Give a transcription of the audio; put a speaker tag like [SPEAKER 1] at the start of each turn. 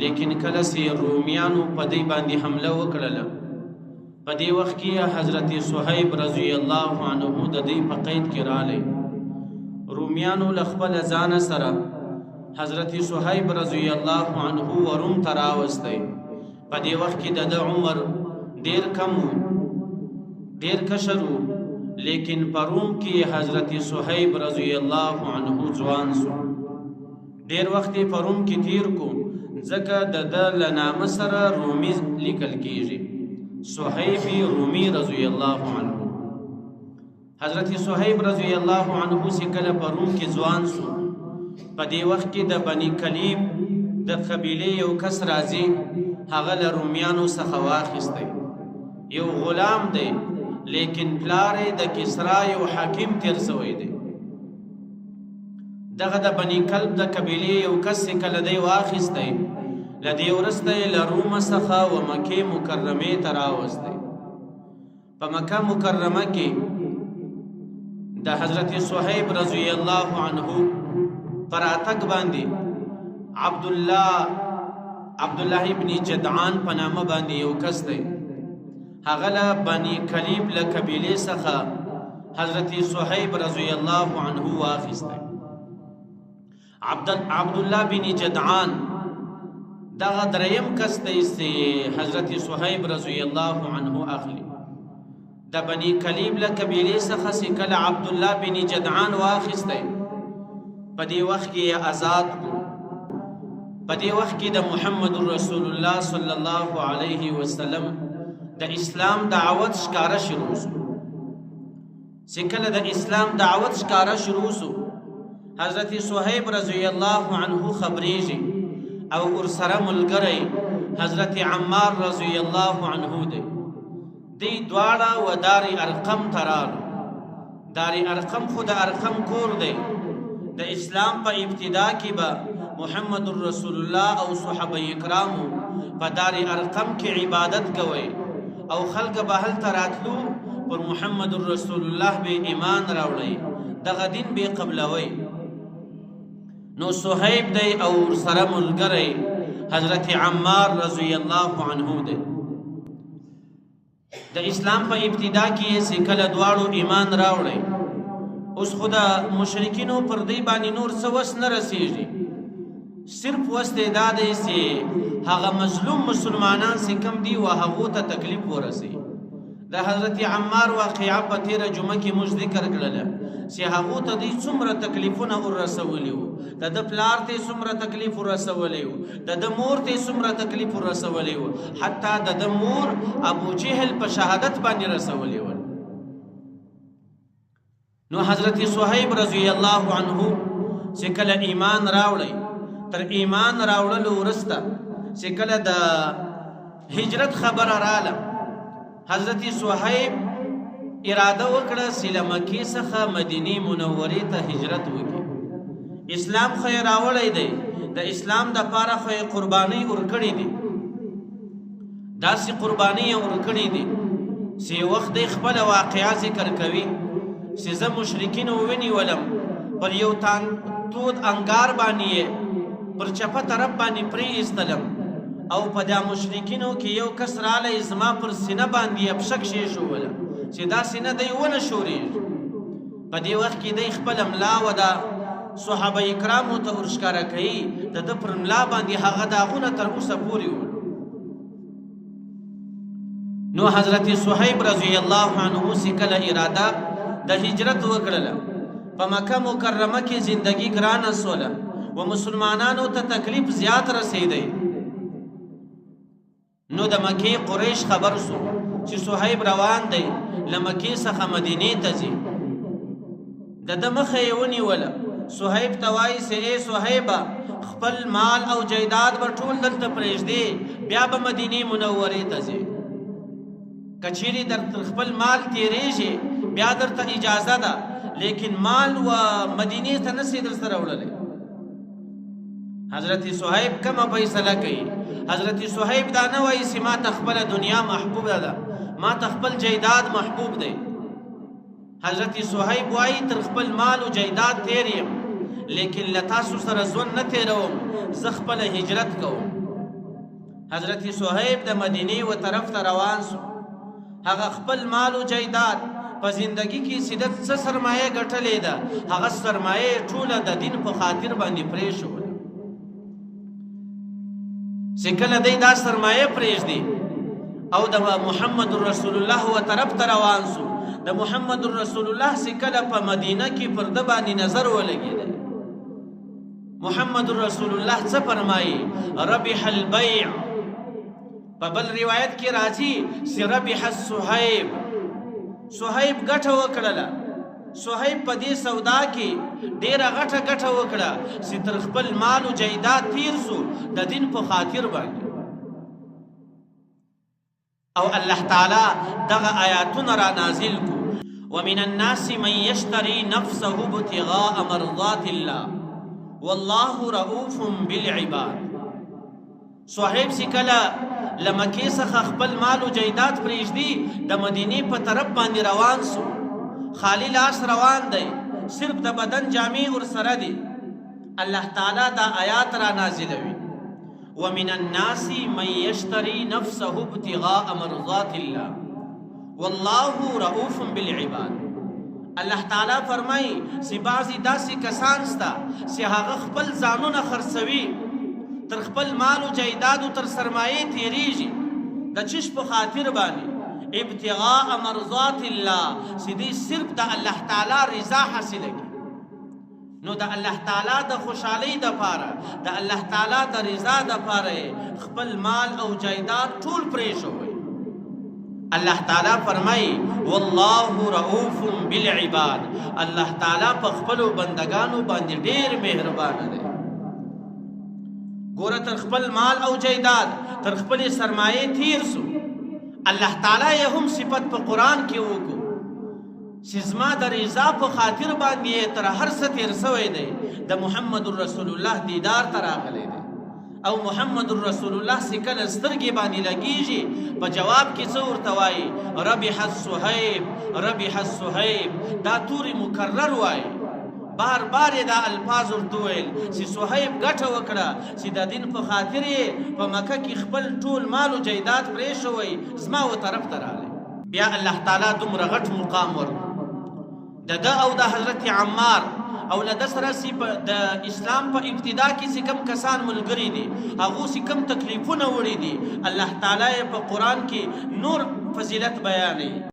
[SPEAKER 1] لیکن کله چې رومیانو په دې باندې حمله وکړله، په دې وخت کې حضرت صہیب رضی الله عنه د دې په قید کې رالی. رومیانو له خپل ځانه سره حضرت صہیب رضی الله عنه روم ته راوستی. په دې وخت کې د عمر ډیر کم و، ډیر کشر و، لیکن په روم کې حضرت صہیب رضی الله عنه ځوان سو. ډیر وخت په روم کې تیر کو، ځکه د ده له نامه سره رومي لیکل کیږي، صہیب رومي رضی الله عنه. حضرت صہیب رضی الله عنه چې کله په روم کې ځوان سو، په دې وخت کې د بني کلیب د قبیلې یو کس راځي، هغه له رومیانو څخه واخیستی. یو غلام دی، لیکن پلار د کسرا یو حاکم تیر سوی دی. دغه د بني کلب د قبیلې یو کس چې کله دی واخیستی، له دې وروسته یې له روم څخه و مکې مکرمې ته راوستی. په مکه مکرمه کې د حضرت صہیب رضی الله عنه پر اتک باندې عبدالله ابن جدعان په نامه باندې یو کس دی، هغه له بني کلیب له قبیلې څخه حضرت صہیب رضی الله عنه واخیستی. عبدالله بن جدعان دغه دریم کس دی چې حضرت صہیب رضی الله عنه اخلي. د بني کلیب له قبیلې څخه چې کله عبدالله بن جدعان واخیستی، په دې وخت کې یې آزاد کړو. په دې وخت کې د محمد رسول الله صلی الله علیه وسلم د اسلام دعوت ښکاره شروع شو. چې کله د اسلام دعوت ښکاره شروع شو، حضرت صہیب رضی الله عنه خبریږي او ورسره ملګری حضرت عمار رضی الله عنه دی. دی دواړه و دار ارقم ته رالو. دار ارقم خو د ارقم کور دی. د اسلام په ابتدا کې به محمد رسول الله او صحابه کرامو په دار ارقم کې عبادت کوي او خلق به هلته راتلو، پر محمد رسول الله به ایمان راوړي، دغه دین به قبلوي. نو صہیب دی او سره ملګری حضرت عمار رضی الله عنه دی. د اسلام په ابتدا کې چې کله دواړو ایمان راوړي، اوس خو د مشرکینو پر دې باندې نور څه وس نه رسېږي، صرف وس دی دا دی چې هغه مظلوم مسلمانان چې کم دي و هغو ته تکلیف ورسوي. د حضرت عمار واقعه په تېره جمعه کې موږ ذکر کړله چې هغو ته دوی څومره تکلیفونه ورسولي وو، د ده پلار ته یې څومره تکلیف ورسولی وو، د ده مور ته یې څومره تکلیف ورسولی وو، حتی د ده مور ابو جهل په شهادت باندې رسولی ول. نو حضرت صہیب رضی الله عنه چې کله ایمان راوړی، تر ایمان راوړلو وروسته چې کله د هجرت خبره راله، حضرت صہیب اراده وکړه چې له مکې څخه مدینې منورې ته هجرت وکړي. اسلام خو یې راوړی دی، د اسلام دپاره خو یې قربانۍ ورکړې دي، داسې قربانۍ یې ورکړې دي چې وخت دی خپله واقعه ذکر کوي چې زه مشرکینو ونیولم، پر یو تود انګار باندې یې پر چپه طرف باندې پرېایستلم، او په دا مشرکینو کې یو کس رالی زما پر سینه باندې یې پښه کښېښوله چې دا سینه دی ونه ښورېږي. په دې وخت کې دی خپله ملا و دا صحابه کرامو ته ورښکاره کوي، د ده پر ملا باندې هغه داغونه تر اوسه پورې ول. نو حضرت صہیب رضی الله عنه چې کله اراده د هجرت وکړله، په مکه مکرمه کې زندگی ګرانه سوله و مسلمانانو ته تکلیف زیات رسیدی. نو د مکې قریش خبر سو چې صہیب روان دی له مکې څخه مدینې ته ځي. د ده مخه یې ونیوله. صہیب ته وایي چې ای صہیبه، خپل مال او جایداد به ټول دلته پرېږدې، بیا به مدینې منورې ته ځې. که چیرې در خپل مال تېرېږي بیا درته اجازه ده، لیکن مال و مدینې ته نسې در سره وړلی. حضرت صہیب کومه فیصله کوي؟ حضرت صہیب دا نه وایي چې ما ته خپله دنیا محبوبه ده، ما ته خپل جایداد محبوب دی. حضرت صہیب وایي تر خپل مال و جایداد تیر یم، لیکن له تاسو سره ژوند نه تیروم، زه خپله هجرت کوم. حضرت صہیب د مدینه و طرف ته روان سو. هغه خپل مال او جایداد په زندگی کې سیدت څه سرمایه ګټلې ده، هغه سرمایه ټوله د دین په خاطر باندې پرېښوله. چې کله دی دا سرمایه پرېږدي او د محمد رسول الله و طرف ته روان سو، د محمد رسول الله چې کله په مدینه کې پر ده باندې نظر ولګېده، محمد رسول الله څه فرمایي؟ ربح البيع. په بل روایت کې راځي چې ربح الصهیب، صهیب ګټه وکړله. صهیب په دې سودا کې ډېره ګټه وکړه چې تر خپل مال او جایداد تیر سو د دین په خاطر باندې. او الله تعالی دغه آیاتونه را نازل کو. ومن الناس من يشتري نفسه ابتغاء مرضات الله والله رؤوف بالعباد. صهیب چې کله له مکې څخه خپل مال او جایداد پرېږدي د مدینې په طرف باندې روان سو. خالی لاس روان دی، صرف د بدن جامې ورسره دي. الله تعالی دا آیات را نازلوي. ومن الناس من يشتري نفسه ابتغاء مرضات الله والله رؤوف بالعباد. الله تعالی فرمایي چې بعضې داسې کسان سته چې هغه خپل ځانونه خرڅوي، تر خپل مال او جایداد او تر سرمایې تیریږي د چش په خاطر باندې، ابتغاء مرضات الله، چې دوی صرف د الله تعالی رضا حاصله کړي. نو د الله تعالی د خوشحالۍ دپاره، د الله تعالی د رضا دپاره خپل مال او جایداد ټول پرېښوئ. الله تعالی فرمایي والله رؤوف بالعباد. الله تعالی په خپلو بندگانو باندې ډېر مهربانه دی. ګوره تر خپل مال او جایداد تر خپلې سرمایې تیر سو. الله تعالی یې هم صفت په قرآن کې وکړو چې زما د رضا په خاطر باندې تر هر څه تیر سوی دی. د محمد رسول الله دیدار ته راغلی دی او محمد رسول الله چې کله سترګې باندې لګیږي په جواب کې څه ورته وایي؟ ربح الصهیب، ربح الصهیب. دا تورې مکرر وایي، بار بار دا الفاظ ورته ویل چې صهیب ګټه وکړه چې د دین په خاطر یې په مکه کې خپل ټول مال او جایداد پرېښوی، زما و طرف ته راغلی. بیا الله تعالی دومره غټ مقام ورکړو د ده او د حضرت عمار او له ده سره د اسلام په ابتدا کې چې کم کسان ملګري دي، هغو چې کم تکلیفونه وړي دي، الله تعالی په قرآن کې نور فضیلت بیانوي.